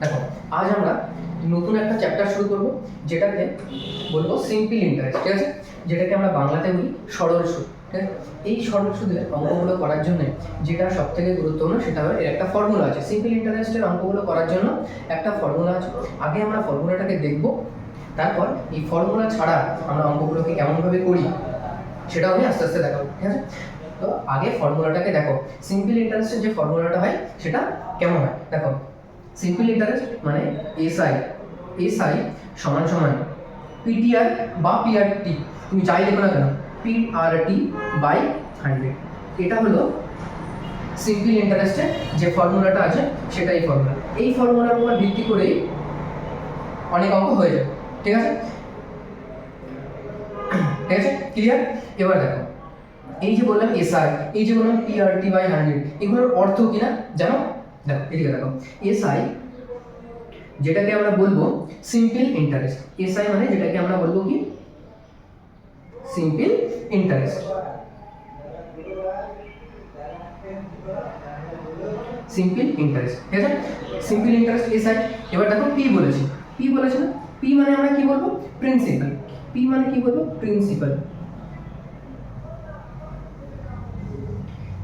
দেখো, আজ আমরা নতুন একটা চ্যাপ্টার শুরু করব, যেটাকে বলবো সিম্পল ইন্টারেস্ট। ঠিক আছে, যেটাকে আমরা বাংলাতে বলি সরল সুদ। ঠিক আছে, এই সরল সুদের অঙ্কগুলো করার জন্য যেটা সব থেকে গুরুত্বপূর্ণ সেটা হলো এর একটা ফর্মুলা আছে। সিম্পল ইন্টারেস্টের অঙ্কগুলো করার জন্য একটা ফর্মুলা আছে। আগে আমরা ফর্মুলাটাকে দেখব, তারপর এই ফর্মুলা ছাড়া আমরা অঙ্কগুলোকে কেমনভাবে করি সেটাও আমি আস্তে আস্তে দেখাবো। ঠিক আছে, তো আগে ফর্মুলাটাকে দেখো। সিম্পল ইন্টারেস্টের যে ফর্মুলাটা হয় সেটা কেমন হয় দেখো। সিম্পল ইন্টারেস্ট মানে এসআই সমান সমান পিটিআর বা পিআরটি, তুমি যাই লেখো না কেন, পিআরটি বাই 100। এটা হলো সিম্পল ইন্টারেস্টের যে ফর্মুলাটা আছে সেটাই ফর্মুলা। এই ফর্মুলার উপর ভিত্তি করেই অনেক অঙ্ক হয়ে যাবে। ঠিক আছে, ঠিক আছে, ক্লিয়ার? এবার দেখো, এই যে বললাম এসআই, এই যে বললাম পিআরটি বাই 100, এগুলোর অর্থ কি না জানো? দেখো এদিকে দেখো, এসআই যেটাকে আমরা বলবো সিম্পল ইন্টারেস্ট। এসআই মানে যেটাকে আমরা বলবো কি সিম্পল ইন্টারেস্ট। সিম্পল ইন্টারেস্ট, ঠিক আছে, সিম্পল ইন্টারেস্ট এসআই। এবার দেখো পি বলেছি, পি বলেছে না, পি মানে আমরা কি বলবো? প্রিন্সিপাল। পি মানে কি বলবো? প্রিন্সিপাল।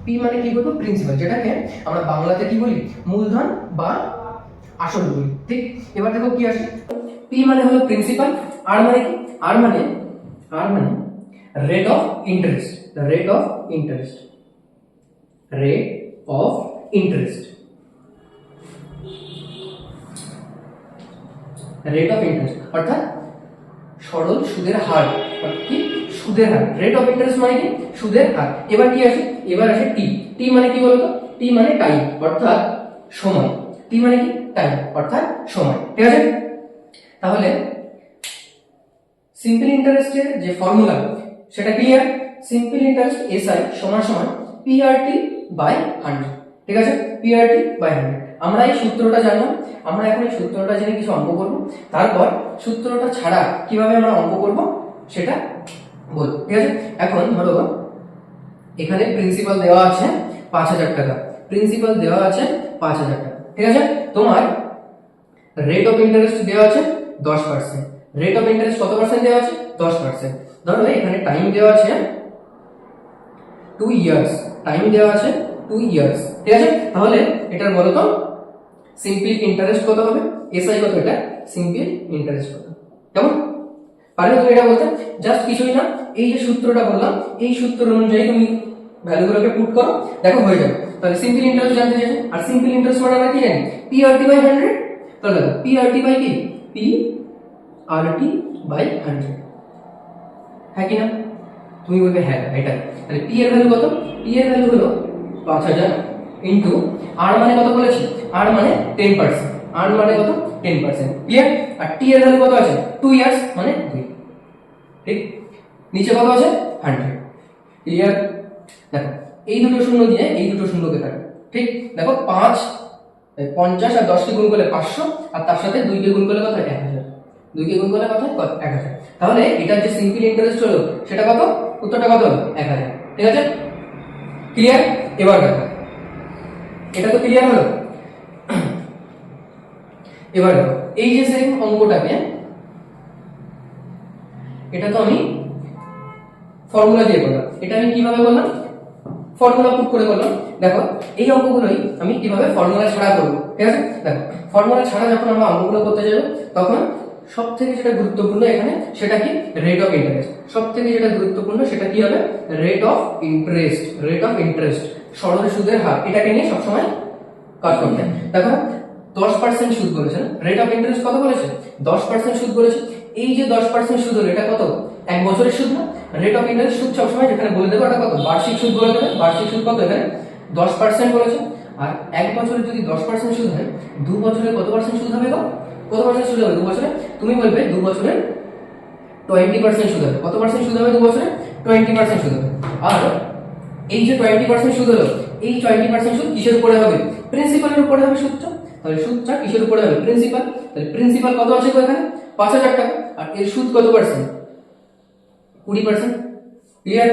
পি মানে কি বলবো? প্রিন্সিপাল, যেটাকে আমরা বাংলাতে কি বলি? মূলধন বা আসল বলি। ঠিক, এবার দেখো কি আসে, পি মানে হলো প্রিন্সিপাল, আর মানে কি? আর মানে rate of interest. Rate of interest, rate of interest, rate of interest অর্থাৎ সরল সুদের হার। কি? সুদের হার। রেট অফ ইন্টারেস্ট মানে কি? সুদের হার। এবার কি আসে? এবার আসে টি। টি মানে কি বলতো? টি মানে টাইম অর্থাৎ সময়। টি মানে কি? টাইম অর্থাৎ সময়। ঠিক আছে, তাহলে সিম্পল ইন্টারেস্টের যে ফর্মুলা সেটা ক্লিয়ার। সিম্পল ইন্টারেস্ট এসআই সমান সমান পিআরটি বাই 100। ঠিক আছে, পিআরটি বাই 100। আমরা এই সূত্রটা জানলাম, আমরা এখন এই সূত্রটা জেনে কিছু অঙ্ক করব, তারপর সূত্রটা ছাড়া কিভাবে আমরা অঙ্ক করব সেটা বলবো। ঠিক আছে, এখন ধরো এখানে প্রিন্সিপাল দেওয়া আছে 5000 টাকা, প্রিন্সিপাল দেওয়া আছে 5000 টাকা। ঠিক আছে, তোমার রেট অফ ইন্টারেস্ট দেওয়া আছে 10%। রেট অফ ইন্টারেস্ট কত পার্সেন্ট দেওয়া আছে? 10%। ধরো এখানে টাইম দেওয়া আছে 2 ইয়ার্স, টাইম দেওয়া আছে 2 ইয়ার্স। ঠিক আছে, তাহলে এটার বলো তো সিম্পল ইন্টারেস্ট কত হবে? এসআই কত? এটা সিম্পল ইন্টারেস্ট কত? কেমন পারবে তুমি এটা বলতে? জাস্ট কিছুই না, এই যে সূত্রটা বললাম এই সূত্র অনুযায়ী তুমি ভ্যালুগুলোকে পুট করো, দেখো হয়ে যাবে। তাহলে সিম্পল ইন্টারেস্ট জানতে চাইছো, আর সিম্পল ইন্টারেস্ট মানে আমরা কি জানি? PRT by 100। তাহলে দেখো পিআরটি বাই কি? PRT by 100। হ্যাঁ কি না? তুমি বলবে হ্যাঁ এটা। তাহলে পি এর ভ্যালু কত? পি এর ভ্যালু হলো 5000 ইনটু আর মানে কত বলেছি? আর মানে 10%। আর মানে কত? 10%। ক্লিয়ার? আর টি এর ভ্যালু কত আছে? 2 ইয়ার্স মানে 2। ঠিক, নিচে কত আছে? 100। ক্লিয়ার? দেখো এই দুটো শূন্য দিয়ে এই দুটো শূন্যকে কাটবে। ঠিক, দেখো 50 আর 10 কে গুণ করলে 500, আর তার সাথে 2 কে গুণ করলে কত? 1000। 2 কে গুণ করলে কত? 1000। তাহলে এটার যে সিম্পল ইন্টারেস্ট হলো সেটা কত? উত্তরটা কত হলো? 1000। ঠিক আছে, ক্লিয়ার? এবার দেখো এটা তো ক্লিয়ার হলো। এবার দেখো এই যে সেম অঙ্কটাকে, এটা তো আমি ফর্মুলা দিয়ে করলাম, এটা আমি কিভাবে করলাম? ফর্মুলা পুট করে করলাম। দেখো এই অঙ্কগুলোই আমি কিভাবে ফর্মুলা ছাড়া করব। ঠিক আছে, দেখো ফর্মুলা ছাড়া যখন আমরা অঙ্কগুলো করতে যাব তখন সব থেকে যেটা গুরুত্বপূর্ণ এখানে সেটা কি? Rate of interest. সব থেকে যেটা গুরুত্বপূর্ণ সেটা কি হবে? Rate of interest. Rate of interest, সরল সুদের হার, এটাকে নিয়ে সবসময় কাজ করতে। দেখো 10% সুদ বলেছে না, রেট অফ ইন্টারেস্ট কত বলেছে? 10% সুদ বলেছে। এই যে 10% সুদ হলো এটা কত? 1 বছরের সুদ না? রেট অফ ইন্টারেস্ট সুদ সবসময় যেখানে বলে দেবো এটা কত? বার্ষিক সুদ বলে দেবে। বার্ষিক সুদ কত? এখানে 10% বলেছে। আর 1 বছরে যদি 10% সুদ হয়, 2 বছরে কত পার্সেন্ট সুদ হবে? কত পার্সেন্ট সুদ হবে 2 বছরে? তুমি বলবে 2 বছরে 20% সুদ হবে। কত পার্সেন্ট সুদ হবে 2 বছরে? 20% সুদ হবে। আর এই যে 20% সুদ হলো, এই 20% সুদ কিসের উপরে হবে? প্রিন্সিপালের উপরে হবে সুদটা। তাহলে সুদটা কিসের উপরে হবে? প্রিন্সিপাল। তাহলে প্রিন্সিপাল কত আছে এখানে? 5000 টাকা, আর এর সুদ কত পার্সেন্ট? 20%। ক্লিয়ার?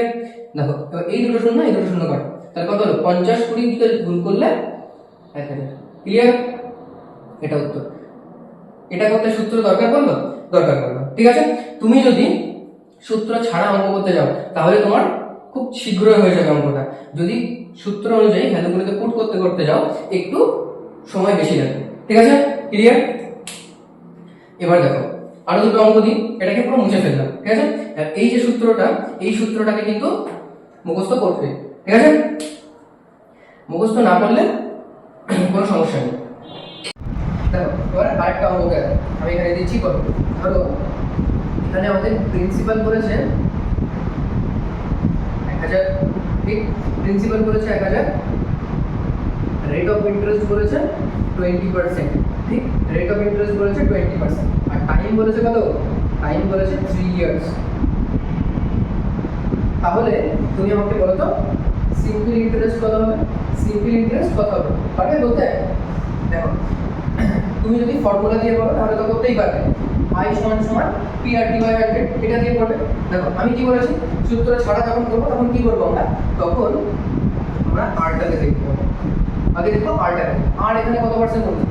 দেখো এবার এই দুটো শূন্য এই দুটো শূন্য কাটো, তাহলে কত হলো? 50 20 গুণ করলে 1000। ক্লিয়ার? এটা উত্তর। এটা করতে সূত্র দরকার পড়লো? দরকার পড়লো। ঠিক আছে, তুমি যদি সূত্র ছাড়া অঙ্ক করতে যাও তাহলে তোমার খুব শীঘ্রই হয়ে যাবে অঙ্কটা। যদি সূত্র অনুযায়ী ভ্যালুগুলোকে পুট করতে করতে যাও একটু সময় বেশি লাগবে। ঠিক আছে, ক্লিয়ার? এবার দেখো আরো দুটো অঙ্ক দিই, এটাকে পুরো মুছে ফেললাম। ঠিক আছে, আর এই যে সূত্রটা, এই সূত্রটাকে কিন্তু মুখস্থ করতে, ঠিক আছে? মুখস্থ না করলে কোনো সমস্যা নেই। দেখো এবার আরেকটা অঙ্ক আমি এখানে দিচ্ছি। করো, ধরো এখানে আমাদের প্রিন্সিপাল করেছে 1000, ঠিক? প্রিন্সিপাল করেছে 1000, রেট অফ ইন্টারেস্ট করেছে 20%, ঠিক? রেট অফ ইন্টারেস্ট করেছে 20%, আর টাইম বলেছে কত? টাইম বলেছে 3 ইয়ার্স। তাহলে তুমি আমাকে বলো তো সিম্পল ইন্টারেস্ট কত হবে? সিম্পল ইন্টারেস্ট কত হবে? পারবে বলতে? দেখো তুমি যদি ফর্মুলা দিয়ে বলো তাহলে তো করতেই পারবে। I সমান সমান PRT বাই 100, এটা দিয়ে করবে। দেখো আমি কি বলেছি, সূত্র ছাড়া যখন করবো তখন কি করবো আমরা? তখন আমরা আরটাকে দেখবো। আগে দেখবো আরটাকে। আর এখানে কত পার্সেন্ট বলছে?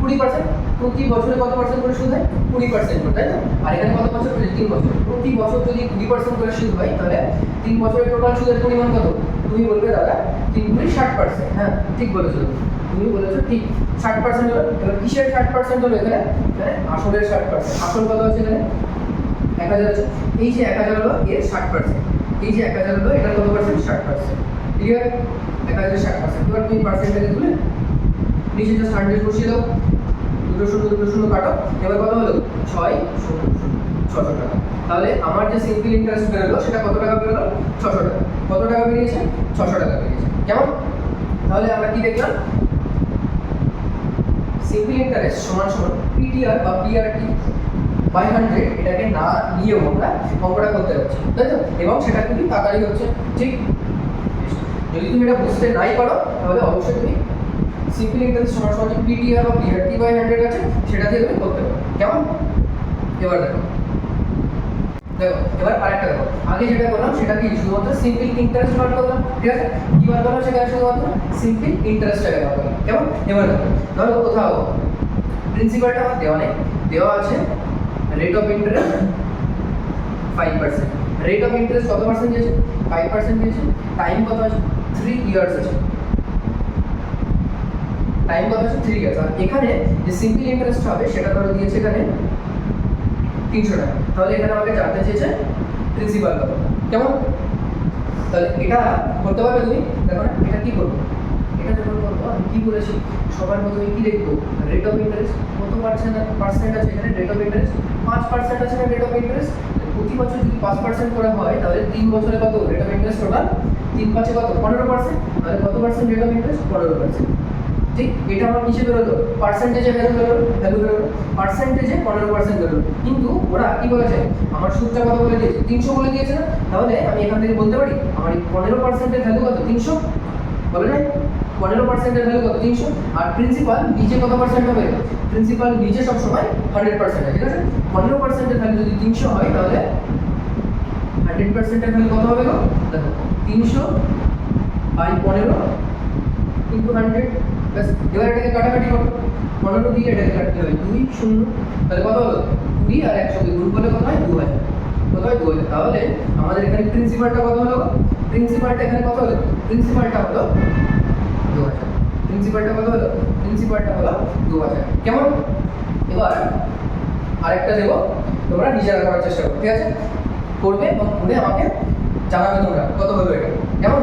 20%। প্রতি বছরে কত পার্সেন্ট করে সুদ হয়? 20% করে, তাই না? আর এখানে কত বছর? 3 বছর। প্রতি বছর যদি 20% করে সুদ হয় তাহলে 3 বছরের টোটাল সুদের পরিমাণ কত? তুমি বলবে দাদা 3 × 60%। হ্যাঁ ঠিক বলেছো, তুমি বলেছো ঠিক 60% হলো। এবার কিসের 60% হলো এখানে? আসলের 60%। আসল কত আছে এখানে? 1000 আছে। এই যে 1000 হলো এর 60%, এই যে 1000 হলো এটার কত পার্সেন্ট? 60%। ক্লিয়ার? 1000 এর 60%। এবার তুমি পার্সেন্টেজে তুলে নিচে জাস্ট 100 বসিয়ে দাও, দুটো শূন্য কাটো। এবার কত হলো? 600 টাকা। তাহলে আমার যে সিম্পল ইন্টারেস্ট বেরোলো সেটা কত টাকা বেরোলো? 600 টাকা। কত টাকা বেরিয়েছে? 600 টাকা বেরিয়েছে। কেমন? তাহলে আমরা কি দেখলাম? সিম্পল ইন্টারেস্ট সমান সমান PTR বা PRT বাই 100, এটাকে না নিয়েও আমরা অঙ্কটা করতে পারছি, তাই তো? এবং সেটা খুবই তাড়াতাড়ি হচ্ছে, ঠিক? যদি তুমি এটা বুঝতে নাই পারো তাহলে অবশ্যই তুমি সিম্পল ইন্টারেস্ট সমান সমান PTR বা PRT বাই 100 আছে সেটা দিয়ে তুমি করতে পারো। কেমন? এবার দেখো এবার আরেকটা দেখো, আগে যেটা করলাম সেটা কি শুধুমাত্র সিম্পল ইন্টারেস্ট বার করলাম, ঠিক আছে? কি বার করলাম? সেটা শুধুমাত্র সিম্পল ইন্টারেস্টটাকে বার করলাম। কেমন? এবার দেখো ধরো কোথাও প্রিন্সিপালটা আমার দেওয়া নেই, দেওয়া আছে rate of interest 5%। Rate of interest কত পার্সেন্ট দিয়েছে? 5% দিয়েছে। টাইম কত আছে? 3 ইয়ার্স আছে। টাইম কত আছে? 3 ইয়ার্স। আর এখানে যে সিম্পল ইন্টারেস্ট হবে সেটা ধরো দিয়েছে এখানে 300 টাকা। তাহলে এখানে আমাকে জানতে চেয়েছে প্রিন্সিপাল কত। কেমন? তাহলে এটা করতে পারবে তুমি? দেখো না এটা কি করবো, এটা যখন করবো আমি কি বলেছি সবার প্রথমে কি দেখবো? রেট অফ ইন্টারেস্ট কত পার্সেন্ট আছে এখানে? রেট অফ ইন্টারেস্ট 5% আছে না রেট অফ ইন্টারেস্ট। প্রতি বছর যদি 5% করে হয় তাহলে 3 বছরে কত রেট অফ ইন্টারেস্ট? টোটাল 3 5 কত? 15%। তাহলে কত পার্সেন্ট রেট অফ ইন্টারেস্ট? 15%। ঠিক, এটা আমার কিসে বেরোলো? পার্সেন্টেজে বেরোলো, ভ্যালু বেরোলো, পার্সেন্টেজে 15% বেরোলো। কিন্তু ওরা কি বলেছে? আমার সুদটা কত বলে দিয়েছে? 300 বলে দিয়েছে না? তাহলে আমি এখান থেকে বলতে পারি আমার এই 15%-এর ভ্যালু কত? 300 বলে নাই? 15%-এর ভ্যালু কত? 300। আর প্রিন্সিপাল নিচে কত পার্সেন্ট হবে? প্রিন্সিপাল নিচে সব সময় 100% আছে, ঠিক আছে? 15%-এর ভ্যালু যদি 300 হয় তাহলে 100%-এর ভ্যালু কত হবে গো? দেখো 300 বাই 15 ইনটু 100। ব্যাস, এবার এটাকে কাটাকাটি করো। 15 দিয়ে এটাকে কাটতে হবে 2 0। তাহলে কত হলো? 20 আর 100 কে গুণ করলে কত হয়? 2000। কত হয়? 2000। তাহলে আমাদের এখানে প্রিন্সিপালটা কত হলো? প্রিন্সিপালটা এখানে কত হলো? প্রিন্সিপালটা হলো 2000। প্রিন্সিপালটা কত হলো? প্রিন্সিপালটা হলো 2000। কেমন? এবার আরেকটা দেবো, তোমরা নিজেরা করার চেষ্টা করো, ঠিক আছে? করবে এবং করে আমাকে জানাবে তোমরা কত হলো এটা। কেমন?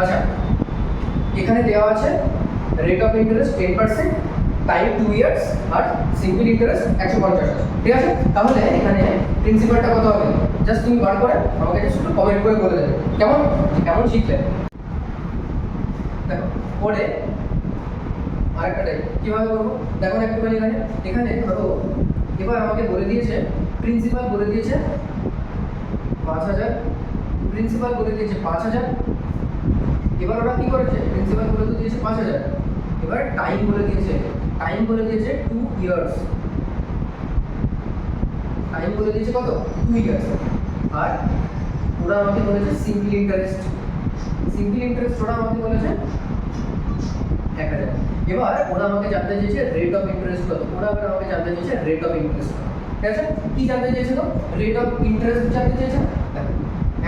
আচ্ছা, এখানে দেওয়া আছে rate of interest 10%, time 2 years, আর সিম্পল ইন্টারেস্ট 150 আছে, ঠিক আছে? তাহলে এখানে প্রিন্সিপালটা কত হবে? জাস্ট তুমি বার করে আমাকে জাস্ট একটু কমেন্ট করে বলে দেবে। কেমন? কেমন শিখলে? দেখো পরে আরেকটা টাইপ কিভাবে করবো দেখো একটুখানি। এখানে ধরো এবার আমাকে বলে দিয়েছে প্রিন্সিপাল বলে দিয়েছে 5000, প্রিন্সিপাল বলে দিয়েছে 5000। এবার ওরা কি করেছে? প্রিন্সিপাল বলে দিয়েছে 5000, এবার টাইম বলে দিয়েছে 2 ইয়ার্স। টাইম বলে দিয়েছে কত? 2 ইয়ার্স। আর ওরা আমাকে বলেছে সিম্পল ইন্টারেস্ট ওরা আমাকে বলেছে 1000। এবার ওরা আমাকে জানতে চেয়েছে রেট অফ ইন্টারেস্ট কত, ওরা আবার আমাকে জানতে চেয়েছে রেট অফ ইন্টারেস্ট, ঠিক আছে? কি জানতে চেয়েছিল? রেট অফ ইন্টারেস্ট জানতে চেয়েছে। দেখো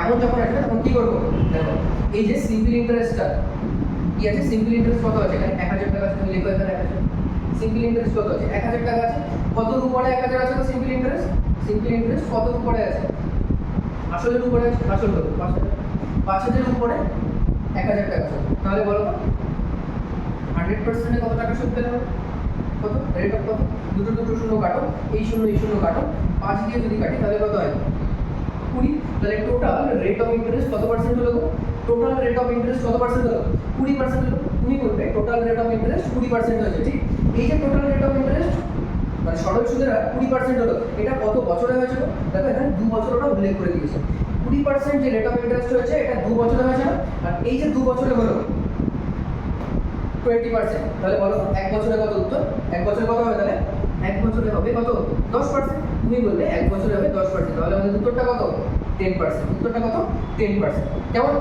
এমন যখন আসবে তখন কি করবো, দেখো এই যে সিম্পল ইন্টারেস্টটা কি আছে, সিম্পল ইন্টারেস্ট কত আছে এখানে 1000 টাকা আছে, তুমি লিখো এখানে 1000। সিম্পল ইন্টারেস্ট কত আছে 1000 টাকা আছে, কত উপরে 1000 আছে তো সিম্পল ইন্টারেস্ট, সিম্পল ইন্টারেস্ট কত উপরে আছে, আসলের উপরে আছে, আসল কত 5000, 5000 উপরে 1000 টাকা আছে, তাহলে বলো 100% কত টাকা সুদ পেতে হবে, কত রেট অফ কত, দুটো দুটো শূন্য কাটো, এই শূন্য কাটো, 5 দিয়ে যদি কাটি তাহলে কত হয় 20। তাহলে টোটাল রেট অফ ইন্টারেস্ট কত পার্সেন্ট হলো, টোটাল রেট অফ ইন্টারেস্ট কত পার্সেন্ট হলো 20% হলো। তুমি বলবে টোটাল রেট অফ ইন্টারেস্ট 20% হয়েছে, ঠিক? এই যে টোটাল রেট অফ ইন্টারেস্ট মানে সরল সুদের হার 20% হলো, এটা কত বছরে হয়েছিল, দেখো এখানে 2 বছর ওটা উল্লেখ করে দিয়েছে। 20% যে রেট অফ ইন্টারেস্ট হয়েছে এটা 2 বছরে হয়েছে না, আর এই যে 2 বছরে হলো 20%, তাহলে বলো 1 বছরে কত উত্তর, 1 বছরে কত হবে, তাহলে 1 বছরে হবে কত 10%। তুমি বললে 1 বছরে হবে 10%, তাহলে আমাদের উত্তরটা কত 10%, উত্তরটা কত 10%। কেমন?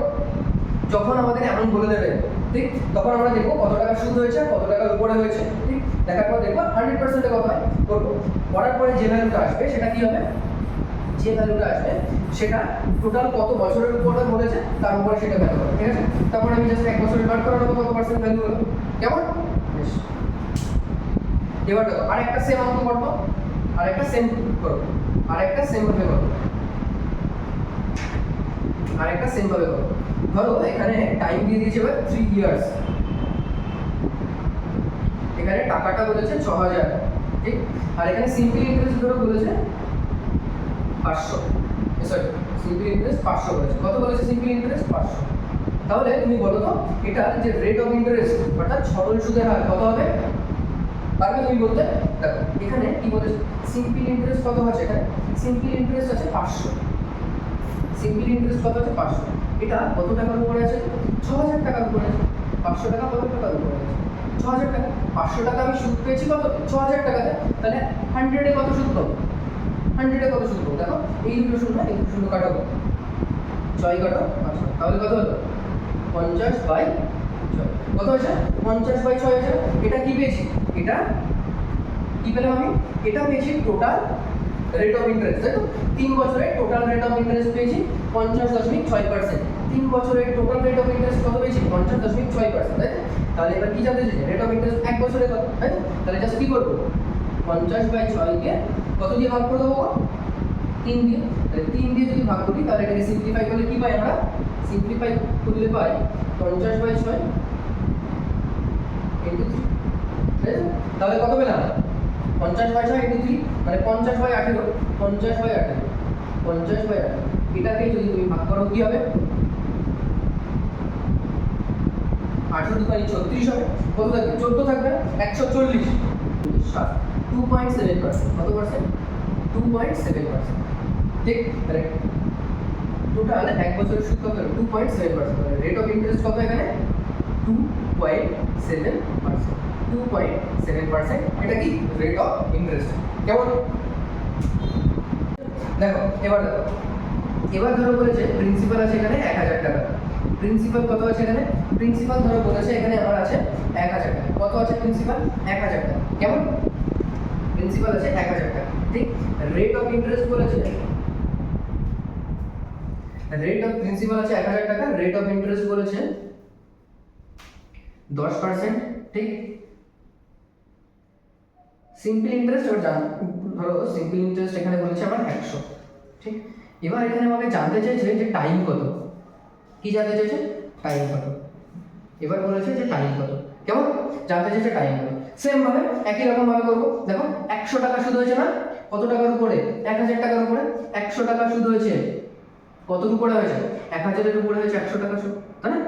যখন আমাদের এমন বলে দেবে, ঠিক, তখন আমরা দেখবো কত টাকা সুদ হয়েছে আর কত টাকার উপরে হয়েছে, ঠিক? দেখার পর দেখবো 100% কত হয় করবো, করার পরে যে ভ্যালুটা আসবে সেটা কি হবে, যে ভ্যালুটা আসবে সেটা টোটাল কত বছরের উপরে বলেছে তার উপরে সেটা ভ্যালু হবে, ঠিক আছে? তারপর আমি জাস্ট 1 বছরের বার করে নেবো কত পার্সেন্ট ভ্যালু হলো, কেমন? বেশ, এবার দেখো আরেকটা সেম অঙ্ক করবো, আরেকটা সেম করবো, আরেকটা সেম ভাবে করবো, আরেকটা সেম ভাবে করবো। ধরো এখানে টাইম দিয়ে দিয়েছে এবার 3 ইয়ার্স, এখানে টাকাটা বলেছে 6000, ঠিক? আর এখানে সিম্পল ইন্টারেস্ট ধরো বলেছে 500, সরি সিম্পল ইন্টারেস্ট 500 বলেছে, কত বলেছে সিম্পল ইন্টারেস্ট 500। তাহলে তুমি বলো তো এটা যে রেট অফ ইন্টারেস্ট অর্থাৎ সরল সুদের হার কত হবে, পারবে তুমি বলতে? দেখো এখানে কি বলেছে, সিম্পল ইন্টারেস্ট কত আছে, এখানে সিম্পল ইন্টারেস্ট আছে 500, সিম্পল ইন্টারেস্ট কত আছে 500, এটা কত টাকার উপরে আছে 6000 টাকার উপরে আছে, 500 টাকা কত টাকার উপরে আছে 6000 টাকা, 500 টাকা আমি সুদ পেয়েছি কত 6000 টাকাতে, তাহলে 100 এ কত সুদ পাবো, 100 এ কত সুদ পাবো, দেখো এই দুটো শূন্য এই দুটো শূন্য কাটাবো, 6 কাটো 500, তাহলে কত হলো 50/6, কত হয়েছে 50/6 হয়েছে। এটা কি পেয়েছি, এটা কি পেলাম আমি, এটা পেয়েছি টোটাল রেট অফ ইন্টারেস্ট, তাই তো? 3 বছরে টোটাল রেট অফ ইন্টারেস্ট পেয়েছি 50.6%, 3 বছরে টোটাল রেট অফ ইন্টারেস্ট কত পেয়েছি 50.6%, তাই তো? তাহলে এবার কি জানতে চাইছে, রেট অফ ইন্টারেস্ট 1 বছরে কত, তাই তো? তাহলে জাস্ট কি করবো 50/6 কে কত দিয়ে ভাগ করে দেবো 3 দিয়ে, তাহলে 3 দিয়ে যদি ভাগ করি তাহলে এটাকে সিম্পলিফাই করলে কি পাই আমরা, সিম্পলিফাই করলে পাই 50/6 ইনটু 3, তাই তো? তাহলে কত পেলাম 50/6 ইনটু 3 মানে 50/18, 50/18, 50/18, এটাকে যদি তুমি ভাগ করো কি হবে 18 দুগুণে 36 হবে, কত থাকবে 14 থাকবে, 140, 2.7%, কত পার্সেন্ট 2.7%, ঠিক? তাহলে টোটাল 1 বছরের সুদ কত 2.7%, রেট অফ ইন্টারেস্ট কত এখানে 2.7%, 2.7%, এটা কি রেট অফ ইন্টারেস্ট, কেমন? দেখো এবার দেখো, এবার ধরো বলেছে প্রিন্সিপাল আছে এখানে 1000 টাকা, প্রিন্সিপাল কত আছে এখানে, প্রিন্সিপাল ধরো বলেছে এখানে আমার আছে 1000 টাকা, কত আছে প্রিন্সিপাল 1000 টাকা, কেমন? প্রিন্সিপাল আছে 1000 টাকা, ঠিক? রেট অফ ইন্টারেস্ট বলেছে, রেট অফ প্রিন্সিপাল আছে 1000 টাকা, রেট অফ ইন্টারেস্ট বলেছে 10%, ঠিক? সিম্পল ইন্টারেস্ট এবার ধরো সিম্পল ইন্টারেস্ট এখানে বলেছে আমার 100, ঠিক? এবার এখানে আমাকে জানতে চাইছে যে টাইম কত, কি জানতে চাইছে টাইম কত, এবার বলেছে যে টাইম কত, কেমন? জানতে চাইছে টাইম কত, সেম ভাবে একই রকম ভাবে করবো। দেখো 100 টাকা সুদ হয়েছে না, কত টাকার উপরে 1000 টাকার উপরে, 100 টাকা সুদ হয়েছে কত উপরে হয়েছে 1000 এর উপরে হয়েছে 100 টাকা সুদ, তাই না?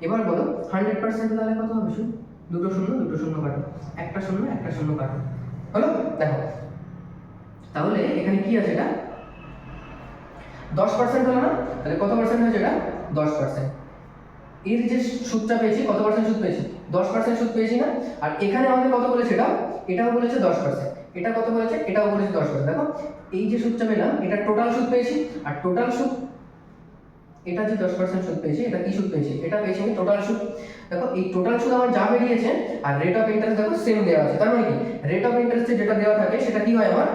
এবার বলো 100% তাহলে কত হবে সুদ, দুটো শূন্য কাটো, একটা শূন্য কাটো, হলো? দেখো তাহলে এখানে কি আছে, এটা 10% হলো না, তাহলে কত পার্সেন্ট হয়েছে এটা 10%, এর যে সুদটা পেয়েছি কত পার্সেন্ট সুদ পেয়েছি 10% সুদ পেয়েছি না, আর এখানে আমাদের কত বলেছে, এটাও বলেছে 10%, এটা কত বলেছে এটাও বলেছে 10%, দেখো এই যে সুদটা পেলাম এটা টোটাল সুদ পেয়েছি, আর টোটাল সুদ এটা যে 10% সুদ পেয়েছি, এটা কি সুদ পেয়েছি? এটা পেয়েছি আমি টোটাল সুদ। দেখো এই টোটাল সুদ আমার যা বেরিয়েছে আর রেট অফ ইন্টারেস্ট দেখো সেম দেওয়া আছে, তার মানে কি রেট অফ ইন্টারেস্টে যেটা দেওয়া থাকে সেটা কি হয় আমার,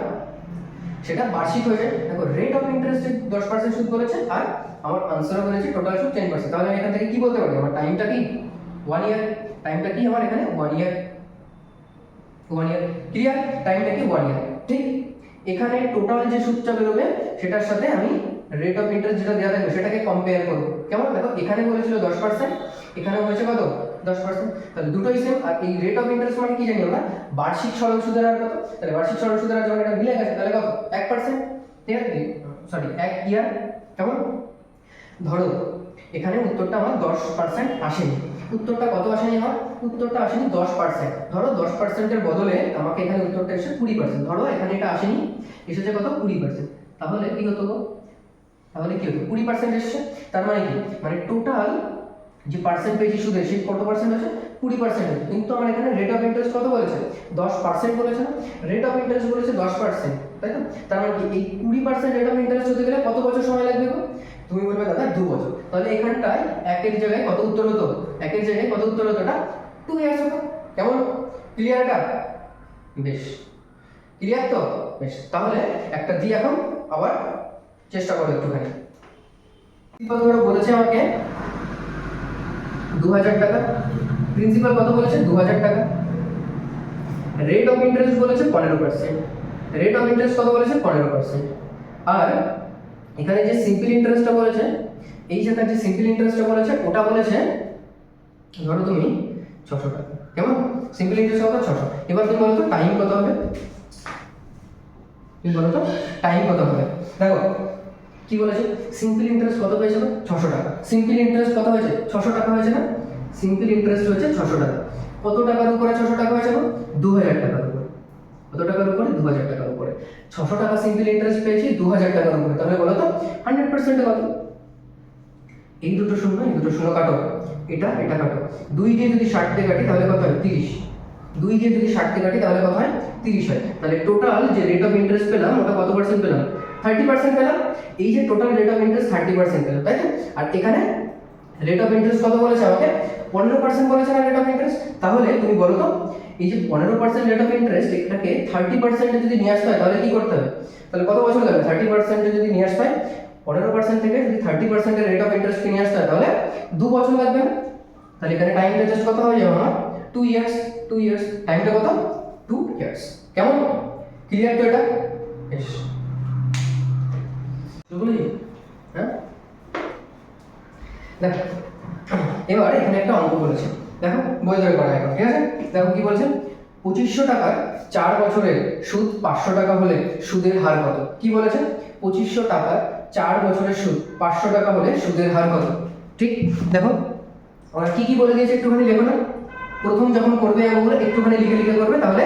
সেটা বার্ষিক হয়ে যায়। দেখো রেট অফ ইন্টারেস্টে 10% সুদ বলেছে আর আমার আনসারও বলেছে টোটাল সুদ 10%, তাহলে আমি এখান থেকে কি বলতে পারি, আমার টাইমটা কি 1 ইয়ার, টাইমটা কি আমার এখানে 1 ইয়ার, 1 ইয়ার ক্লিয়ার, টাইমটা কি 1 ইয়ার। ঠিক এখানে টোটাল যে সুদটা বেরোবে সেটার সাথে আমি রেট অফ ইন্টারেস্ট যেটা দেওয়া থাকবে সেটাকে কম্পেয়ার করব। কেমন? দেখো এখানে বলেছিল 10%, এখানে বলেছে কত 10%, তাহলে দুটোই সেম। আর এই রেট অফ ইন্টারেস্ট মানে কি জানি আমরা, বার্ষিক সরল সুদের হার কত, তাহলে বার্ষিক সরল সুদের হার যখন এটা মিলে গেছে তাহলে কত 1%, ঠিক আছে, সরি 1 ইয়ার। কেমন? ধরো এখানে উত্তরটা আমার 10% আসেনি, উত্তরটা কত আসেনি আমার, উত্তরটা আসেনি 10%, ধরো 10%-এর বদলে আমাকে এখানে উত্তরটা এসে 20%, ধরো এখানে এটা আসেনি, এসেছে কত 20%, তাহলে কি হতো গো, তাহলে কি হতো 20% এসেছে, তার মানে কি, মানে টোটাল যে পার্সেন্ট পেয়েছি সুদে সেই কত পার্সেন্ট আছে 20%, কিন্তু আমার এখানে রেট অফ ইন্টারেস্ট কত বলেছে 10% বলেছে না, রেট অফ ইন্টারেস্ট বলেছে 10%, তাই তো, তার মানে কি এই 20% রেট অফ ইন্টারেস্ট হতে গেলে কত বছর সময় লাগবে গো, তুমি বলবে দাদা 2 বছর, তাহলে এখানটায় একের জায়গায় কত উত্তর হতো, একের জায়গায় কত উত্তর হতো, এটা 2 ইয়ার্স হতো। কেমন? ক্লিয়ার এটা? বেশ ক্লিয়ার তো, বেশ, তাহলে একটা দিয়ে এখন আবার চেষ্টা করো একটুখানি। প্রিন্সিপাল বলেছে আমাকে 2000 টাকা, প্রিন্সিপাল কত বলেছে 2000 টাকা, রেট অফ ইন্টারেস্ট বলেছে 15%, রেট অফ ইন্টারেস্ট কত বলেছে 15%, আর এখানে যে সিম্পল ইন্টারেস্টটা বলেছে, এই যে তার যে সিম্পল ইন্টারেস্টটা বলেছে ওটা বলেছে ধরো তুমি 600 টাকা। কেমন? সিম্পল ইন্টারেস্ট কত 600। এবার তুমি বলো তো টাইম কত হবে, তুমি বলো তো টাইম কত হবে। দেখো কি বলেছে, সিম্পল ইন্টারেস্ট কত হয়েছে 600 টাকা, সিম্পল ইন্টারেস্ট কত হয়েছে 600 টাকা হয়েছে না, সিম্পল ইন্টারেস্ট হয়েছে 600 টাকা, কত টাকার উপরে 600 টাকা হয়েছে 2000 টাকার উপরে, কত টাকার উপরে 2000 টাকার উপরে, 600 টাকা সিম্পল ইন্টারেস্ট পেয়েছি 2000 টাকার উপরে, তাহলে বলো তো 100% কত, এই দুটো শূন্য এই দুটো শূন্য কাটো, এটা এটা কাটো, 2 দিয়ে যদি 60 দিয়ে কাটি তাহলে কত হয় 30, 2 দিয়ে যদি 60 দিয়ে কাটি তাহলে কত হয় 30 হয়, তাহলে টোটাল যে রেট অফ ইন্টারেস্ট পেলাম ওটা কত পার্সেন্ট পেলাম 30% পেলাম, এই যে টোটাল রেট অফ ইন্টারেস্ট 30% পেলাম, তাই তো, আর এখানে রেট অফ ইন্টারেস্ট কত বলেছে আমাকে 15% বলেছে না রেট অফ ইন্টারেস্ট, তাহলে তুমি বলো তো এই যে 15% রেট অফ ইন্টারেস্ট এটাকে 30% যদি নিয়ে আসতে হয় তাহলে কি করতে হবে, তাহলে কত বছর লাগবে, 30% যদি নিয়ে আসতে হয় 15% থেকে যদি 30% এর রেট অফ ইন্টারেস্ট নিয়ে আসতে হয় তাহলে 2 বছর লাগবে, তাহলে এখানে টাইমটা জাস্ট কত হয়ে যাবে আমার 2 ইয়ার্স, 2 ইয়ার্স, টাইমটা কত 2 ইয়ার্স। কেমন? ক্লিয়ার তো এটা? বেশ, বুঝলি? হ্যাঁ, দেখো এবার এখানে একটা অঙ্ক বলেছে, দেখো বই ধরে করা এখন, ঠিক আছে, দেখো কি বলছে, 2500 টাকার 4 বছরের সুদ 500 টাকা হলে সুদের হার কত, কি বলেছে 2500 টাকার 4 বছরের সুদ 500 টাকা হলে সুদের হার কত। ঠিক দেখো আমরা কি কি বলে দিয়েছে একটুখানি লেখো না, প্রথম যখন করবে এগুলো একটুখানি লিখে লিখে করবে তাহলে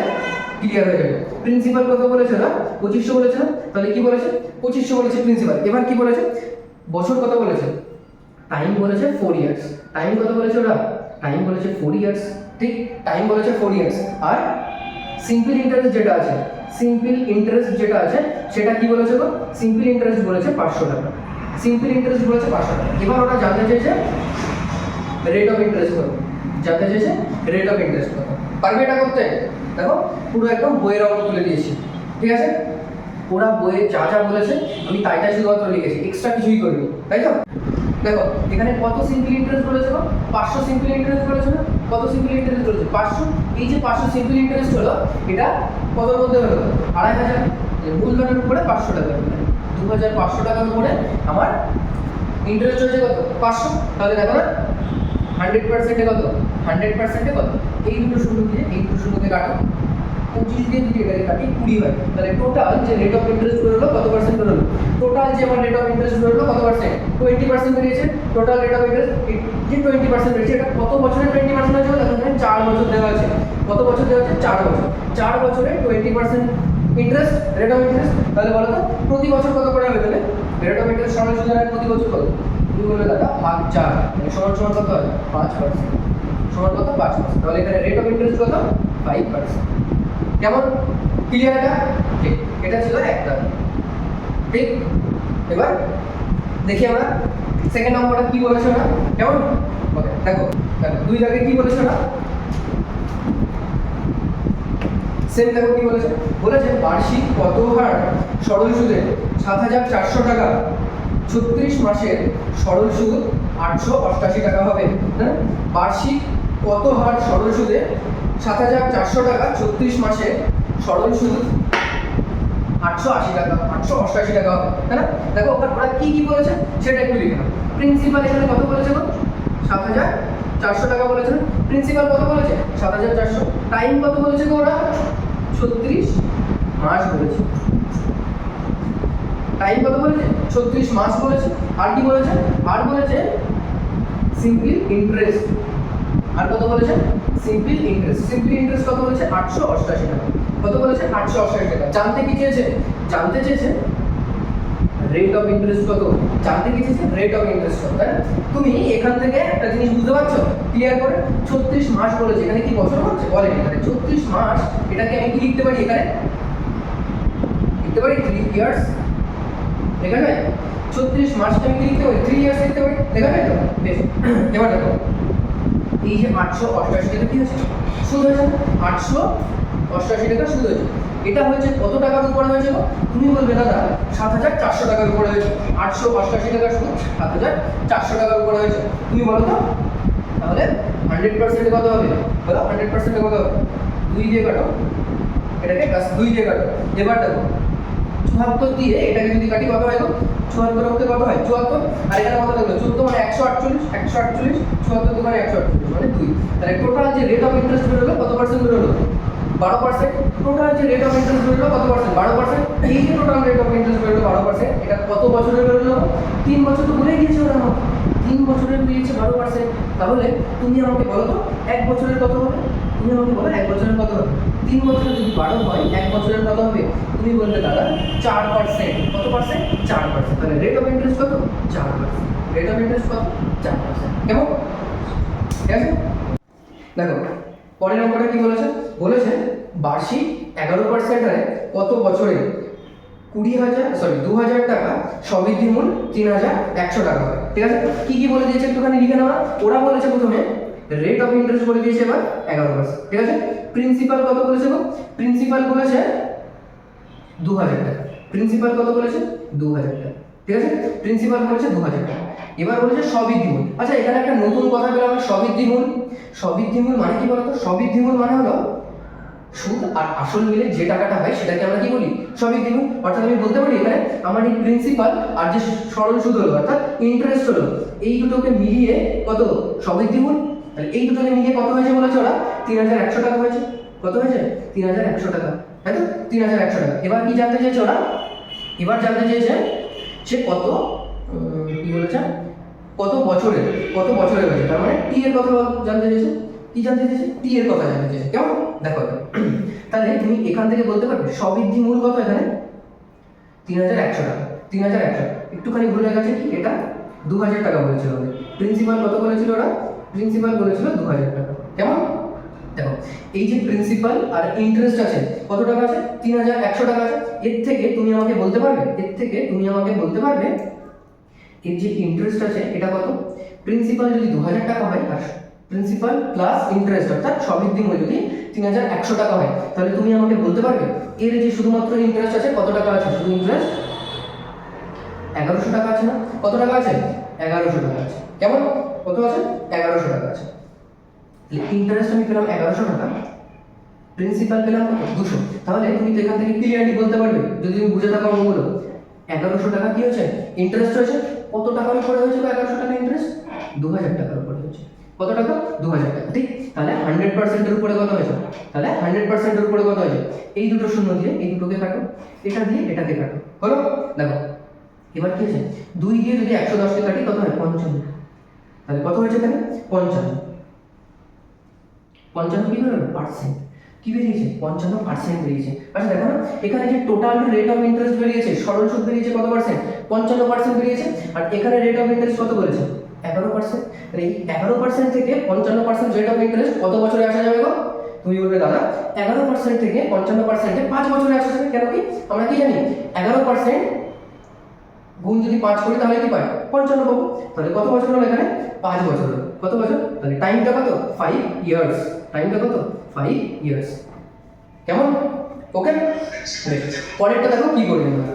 ক্লিয়ার হয়ে যাবে। প্রিন্সিপাল কত বলেছে না 2500 বলেছে না, তাহলে কি বলেছে 2500 বলেছে প্রিন্সিপাল, এবার কি বলেছে বছর কত বলেছে, টাইম বলেছে 4 ইয়ার্স, টাইম কত বলেছে ওরা, টাইম বলেছে 4 ইয়ার্স, ঠিক টাইম বলেছে 4 ইয়ার্স, আর সিম্পল ইন্টারেস্ট যেটা আছে, সিম্পল ইন্টারেস্ট যেটা আছে সেটা কি বলেছে গো, সিম্পল ইন্টারেস্ট বলেছে 500 টাকা, সিম্পল ইন্টারেস্ট বলেছে 500 টাকা। এবার ওটা জানতে চাইছে রেট অফ ইন্টারেস্ট কত, জানতে চাইছে রেট অফ ইন্টারেস্ট কত, পারবে এটা করতে? দেখো পুরো একদম বইয়ের অঙ্ক তুলে দিয়েছি, ঠিক আছে, ওরা বইয়ে যা যা বলেছে আমি তাই তাই শুধুমাত্র লিখেছি, এক্সট্রা কিছুই করিনি, তাই তো। দেখো এখানে কত সিম্পল ইন্টারেস্ট বলেছে, 500 সিম্পল ইন্টারেস্ট বলেছে না, কত সিম্পল ইন্টারেস্ট বলেছে 500, এই যে 500 সিম্পল ইন্টারেস্ট হলো এটা কতর মধ্যে হলো 2500, মূলধনের উপরে 500 টাকা, 2500 টাকার উপরে আমার ইন্টারেস্ট হয়েছে কত 500, তাহলে দেখো না 100% কত, 100% কত, এই দুটো শূন্য দিয়ে এই দুটো শূন্যকে কাটো, 25 দিয়ে যদি এটাকে কাটি 20 হয়, তাহলে টোটাল যে রেট অফ ইন্টারেস্ট বেরোলো কত পার্সেন্ট বেরোলো, টোটাল যে আমার রেট অফ ইন্টারেস্ট বেরোলো কত পার্সেন্ট 20% বেরিয়েছে, টোটাল রেট অফ ইন্টারেস্ট যে 20% বেরিয়েছে, এটা কত বছরে 20% আছে, দেখো এখানে 4 বছর দেওয়া আছে, কত বছর দেওয়া আছে 4 বছর, 4 বছরে 20% ইন্টারেস্ট রেট অফ ইন্টারেস্ট, তাহলে বলো তো প্রতি বছর কত করে হবে, তাহলে রেট অফ ইন্টারেস্ট সমান সুদের হার প্রতি বছর কত, তুমি বলবে দাদা ভাগ 4 মানে সমান সমান কত হয় 5%, সমান কত 5%, তাহলে এখানে রেট অফ ইন্টারেস্ট কত 5%। কেমন? ক্লিয়ার এটা? ঠিক, এটা ছিল একটা, ঠিক। এবার দেখি আমরা সেকেন্ড নম্বরটা কি বলেছে না, কেমন? ওকে, দেখো দেখো 2 দাগে কি বলেছে না, সেম দেখো কি বলেছে, বলেছে বার্ষিক কত হার সরল সুদে 7,400 টাকা, 36 মাসের সরল সুদ 888 টাকা হবে। হ্যাঁ, বার্ষিক কত হার সরল সুদে 7,400 টাকা, 36 মাসের সরল সুদ 880 টাকা, 888 টাকা হবে, তাই না? দেখো ওরা কি কি বলেছে সেটা একটু লিখে নাও। প্রিন্সিপাল এখানে কত বলেছে গো? 7,400 টাকা বলেছে। প্রিন্সিপাল কত বলেছে? 7,400। টাইম কত বলেছে গো ওরা? 36 মাস বলেছে। টাইম কত বলেছে? 36 মাস বলেছে। আর কি বলেছে? আর বলেছে সিম্পল ইন্টারেস্ট। আর কত বলেছে? Simple interest. সিম্পল ইন্টারেস্ট কত বলেছে? 888 টাকা। কত বলেছে? 888 টাকা। জানতে কি চেয়েছে? জানতে চেয়েছে রেট অফ ইন্টারেস্ট কত। জানতে কি চেয়েছে? রেট অফ ইন্টারেস্ট কত, তাই না? তুমি এখান থেকে একটা জিনিস বুঝতে পারছো ক্লিয়ার করে? 36 মাস বলেছে, এখানে কি বছর বলছে? বলে এখানে 36 মাস। এটাকে আমি কি লিখতে পারি? এখানে লিখতে পারি 3 ইয়ার্স। লেখা যায়? 36 মাসকে আমি কি লিখতে পারি? 3 ইয়ার্স লিখতে পারি। লেখা যায় তো? বেশ, এবার দেখো এই যে 888 টাকা কি হয়েছে? সুদ হয়েছে। 888 টাকা সুদ হয়েছে। এটা হয়েছে কত টাকার উপরে হয়েছে গো? তুমি বলবে দাদা 7,400 টাকার উপরে হয়েছে। 888 টাকার সুদ 7,400 টাকার উপরে হয়েছে। তুমি বলো তো তাহলে 100% কত হবে? বলো 100% কত হবে? 2 দিয়ে কাটো, এটাকে প্লাস 2 দিয়ে কাটো। এবার দেখো 74 দিয়ে এটাকে যদি কাটি কত হয় গো? 74 হতে কত হয়? 74। আর এখানে কত থাকলো? 14 মানে 148, 148, 74 দোকানে 148 মানে 2। তাহলে টোটাল যে রেট অফ ইন্টারেস্ট বেরোলো কত পার্সেন্ট বেরোলো? 12%। টোটাল যে রেট অফ ইন্টারেস্ট বেরোলো কত পার্সেন্ট? 12%। এই যে টোটাল রেট অফ ইন্টারেস্ট বেরোলো 12%, এটা কত বছরে বেরোলো? 3 বছর তো বলে দিয়েছে ওরা আমাকে। 3 বছরের দিয়েছে 12%। তাহলে তুমি আমাকে বলো তো 1 বছরের কত হবে? তুমি আমাকে বলো 1 বছরের কত হবে? 3 বছরে যদি 12 হয় 1 বছরের কত হবে? তুমি বলবে দাদা 4%। কত পার্সেন্ট? 4%। তাহলে রেট অফ ইন্টারেস্ট কত? 4%। রেট অফ ইন্টারেস্ট কত? 4%। কেমন? ঠিক আছে? দেখো পরের নম্বরটা কি বলেছে? বলেছে বার্ষিক 11% হারে কত বছরে 2,000 টাকা সবৃদ্ধি মূল 3,100 টাকা হবে। ঠিক আছে? কি কি বলে দিয়েছে একটুখানি লিখে নেওয়া। ওরা বলেছে প্রথমে রেট অফ ইন্টারেস্ট বলে দিয়েছে, এবার 11%। ঠিক আছে? প্রিন্সিপাল কত বলেছে গো? প্রিন্সিপাল বলেছে 2,000 টাকা। প্রিন্সিপাল কত বলেছে? 2,000 টাকা। ঠিক আছে? প্রিন্সিপাল বলেছে 2,000 টাকা। এবার বলেছে সবৃদ্ধি মূল। আচ্ছা এখানে একটা নতুন কথা পেলাম, সবৃদ্ধি মূল। সবৃদ্ধি মূল মানে কি বলতো? সবৃদ্ধি মূল মানে হলো সুদ আর আসল মিলে যে টাকাটা হয় সেটাকে আমরা কি বলি? সবৃদ্ধি মূল। অর্থাৎ আমি বলতে পারি এখানে আমার এই প্রিন্সিপাল আর যে সরল সুদ হলো অর্থাৎ ইন্টারেস্ট হলো, এই দুটোকে মিলিয়ে কত? সবৃদ্ধি মূল। তাহলে এই দুটোকে মিলিয়ে কত হয়েছে বলেছে ওরা? 3,100 টাকা হয়েছে। কত হয়েছে? 3,100 টাকা, তাই তো? 3,100 টাকা। এবার কি জানতে চেয়েছে ওরা? এবার জানতে চেয়েছে সে কত কি বলেছে? কত বছরে, কত বছরে হয়েছে। তার মানে টি এর কথা জানতে চেয়েছে। কি জানতে চেয়েছে? টি এর কথা জানতে চেয়েছে। কেমন? দেখো তাহলে তুমি এখান থেকে বলতে পারবে সবৃদ্ধি মূল কত এখানে? 3,100 টাকা। 3,100 একটুখানি ভুলে গেছে কি, এটা 2,000 টাকা বলেছিল ওদের। প্রিন্সিপাল কত বলেছিল ওরা? প্রিন্সিপাল বলেছিল 2,000 টাকা। কেমন? দেখো এই যে প্রিন্সিপাল আর ইন্টারেস্ট আছে কত টাকা আছে? 3,100 টাকা আছে। এর থেকে তুমি আমাকে বলতে পারবে, এর থেকে তুমি আমাকে বলতে পারবে এর যে ইন্টারেস্ট আছে এটা কত? প্রিন্সিপাল যদি 2,000 টাকা হয় আর প্রিন্সিপাল প্লাস ইন্টারেস্ট অর্থাৎ সবৃদ্ধি মূল্য যদি 3,100 টাকা হয়, তাহলে তুমি আমাকে বলতে পারবে এর যে শুধুমাত্র ইন্টারেস্ট আছে কত টাকা আছে? শুধু ইন্টারেস্ট 1,100 টাকা আছে না? কত টাকা আছে? 1,100 টাকা আছে। কেমন? কত আছে? 1,100 টাকা আছে। ইন্টারেস্ট আমি পেলাম 1,100 টাকা, প্রিন্সিপাল পেলাম কত? 200। তাহলে তুমি তো এখান থেকে ক্লিয়ারলি বলতে পারবে যদি তুমি বুঝে থাকো অঙ্কগুলো, 1,100 টাকা কি হয়েছে? ইন্টারেস্ট হয়েছে। কত টাকার উপরে হয়েছে 1,100 টাকা ইন্টারেস্ট? 2,000 টাকার উপরে হয়েছে। কত টাকা? 2,000 টাকা। ঠিক? তাহলে 100% এর উপরে কত হয়েছে? তাহলে 100% এর উপরে কত হয়েছে? এই দুটো শূন্য দিয়ে এই দুটোকে কাটো, এটা দিয়ে এটাকে কাটো। হলো? দেখো এবার কি হয়েছে? 2 দিয়ে যদি 110 কে কাটি কত হয়? 55। তাহলে কত হয়েছে এখানে? 55। 55 কি হলো? পার্সেন্ট। কি বেরিয়েছে? 55% বেরিয়েছে। আচ্ছা দেখো না এখানে যে টোটাল রেট অফ ইন্টারেস্ট বেরিয়েছে, সরল সুদ বেরিয়েছে কত পার্সেন্ট? 55% বেরিয়েছে। আর এখানে রেট অফ ইন্টারেস্ট কত বলেছে? 11%। তাহলে এই 11% থেকে 55% রেট অফ ইন্টারেস্ট কত বছরে আসা যাবে গো? তুমি বলবে দাদা 11% থেকে 55% 5 বছরে আসা যাবে। কেন কি? আমরা কি জানি 11% গুণ যদি 5 করি তাহলে কি পাই 55 পাবো। তাহলে কত বছর হলো এখানে 5 বছর হলো। কত বছর? তাহলে টাইমটা কত 5 ইয়ার্স। টাইমটা কত 5 ইয়ার্স। কেমন? ওকে। পরেরটা দেখো কি করবে আমরা।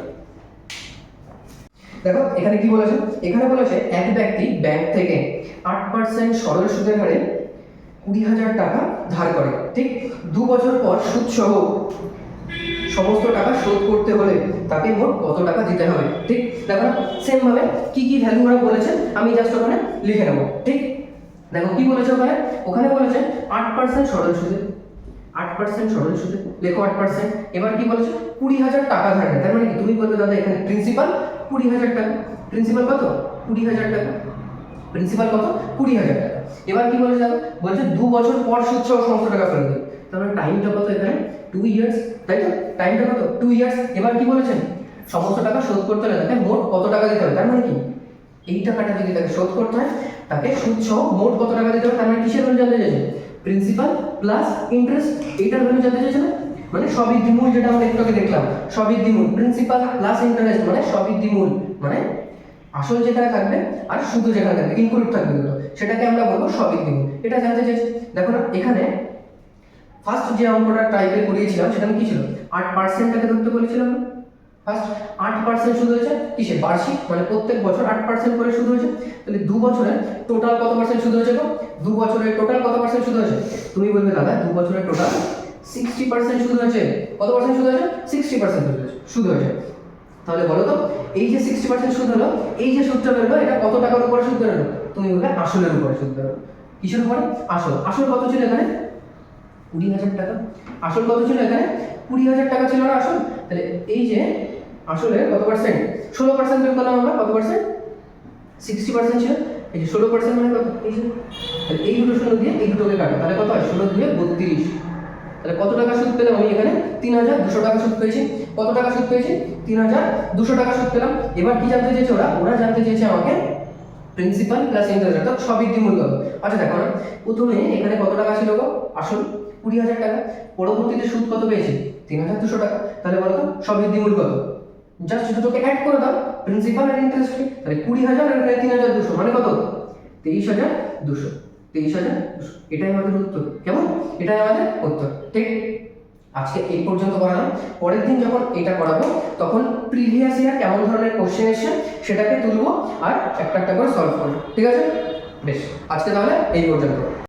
দেখো এখানে কি বলেছে, এখানে বলেছে এক ব্যক্তি ব্যাংক থেকে 8% সরল সুদের হারে 20,000 টাকা ধার করে, ঠিক 2 বছর পর সুদ সহ সমস্ত টাকা শোধ করতে হলে তাকে মোট কত টাকা দিতে হবে। ঠিক দেখো না, সেম ভাবে কি কি ভ্যালু ওরা বলেছে আমি জাস্ট ওখানে লিখে নেব। ঠিক দেখো কি বলেছে ওখানে, ওখানে বলেছে 8% সরল সুদে, 8% সরল সুদে লেখো 8%। এবার কি বলেছে 20,000 টাকা ধার নেয়, তার মানে কি তুমি বলবে দাদা এখানে প্রিন্সিপাল 20,000 টাকা, প্রিন্সিপাল কত 20,000 টাকা, প্রিন্সিপাল কত 20,000 টাকা। এবার কি বলেছে দেখো, বলছে 2 বছর পর সুদ সহ সমস্ত টাকা ফেরত দেবে, তাহলে টাইমটা কত এখানে 2 ইয়ার্স, তাই তো টাইমটা কত 2 ইয়ার্স। এবার কি বলেছেন সমস্ত টাকা শোধ করতে হলে তাকে মোট কত টাকা দিতে হবে, তার মানে কি এই টাকাটা যদি তাকে শোধ করতে হয় তাকে সুদ সহ মোট কত টাকা দিতে হবে, তার মানে কিসের ভ্যালু জানতে চাইছে প্রিন্সিপাল প্লাস ইন্টারেস্ট, এইটার ভ্যালু জানতে চাইছে না, মানে সবই দ্বিমূল, যেটা আমরা একটু আগে দেখলাম সবই দ্বিমূল, প্রিন্সিপাল প্লাস ইন্টারেস্ট মানে সবই দ্বিমূল, মানে আসল যেখানে থাকবে আর সুদ যেখানে থাকবে ইনক্লুড থাকবে দুটো, সেটাকে আমরা বলবো সবই দ্বিমূল। এটা জানতে চাইছি। দেখো না এখানে ফার্স্ট যে অঙ্কটা টাইপের করিয়েছিলাম সেখানে কি ছিল 8%টাকে ধরতে বলেছিলাম না, ফার্স্ট 8% সুদ হয়েছে কিসে বার্ষিক, মানে প্রত্যেক বছর 8% করে সুদ হয়েছে। তাহলে 2 বছরে টোটাল কত পার্সেন্ট সুদ হয়েছে গো, 2 বছরে টোটাল কত পার্সেন্ট সুদ হয়েছে, তুমি বলবে দাদা 2 বছরে টোটাল 60% সুদ হয়েছে। কত পার্সেন্ট সুদ হয়েছে 60% সুদ হয়েছে। তাহলে বলো তো এই যে 60% সুদ হলো, এই যে সুদটা বেরোলো এটা কত টাকার উপরে সুদ বেরোলো, তুমি বলবে আসলের উপরে সুদ বেরোলো। কিসের উপরে আসল, আসল কত ছিল এখানে 20,000 টাকা, আসল কত ছিল এখানে 20,000 টাকা ছিল না আসল। তাহলে এই যে আসলে কত পার্সেন্ট 16% বের করলাম আমরা, কত পার্সেন্ট 60% ছিল, এই যে 16% মানে কত এই যে, তাহলে এই দুটো শূন্য দিয়ে এই দুটোকে কাটো, তাহলে কত হয় 16 দিয়ে 32। তাহলে কত টাকা সুদ পেলাম আমি এখানে 3,200 টাকা সুদ পেয়েছি। কত টাকা সুদ পেয়েছি 3,200 টাকা সুদ পেলাম। এবার কি জানতে চেয়েছে ওরা, ওরা জানতে চেয়েছে আমাকে প্রিন্সিপাল প্লাস ইন্টারেস্ট, অর্থাৎ সবই দ্বিমূল কত। আচ্ছা দেখো না প্রথমে এখানে কত টাকা ছিল গো আসল 20,000 টাকা, পরবর্তীতে সুদ কত পেয়েছি 3,200 টাকা। তাহলে বলো তো সবই দ্বিমূল কত, জাস্ট দুটোকে অ্যাড করে দাও প্রিন্সিপাল আর ইন্টারেস্ট। তাহলে 20,000 আর 3,200 মানে কত 23,200, 23,200। এটাই আমাদের উত্তর। কেমন? এটাই আমাদের উত্তর। ঠিক আজকে এই পর্যন্ত করালাম। পরের দিন যখন এটা করাবো তখন প্রিভিয়াস ইয়ার কেমন ধরনের কোশ্চেন এসছে সেটাকে তুলবো আর একটা একটা করে সলভ করবো। ঠিক আছে, বেশ আজকে তাহলে এই পর্যন্ত।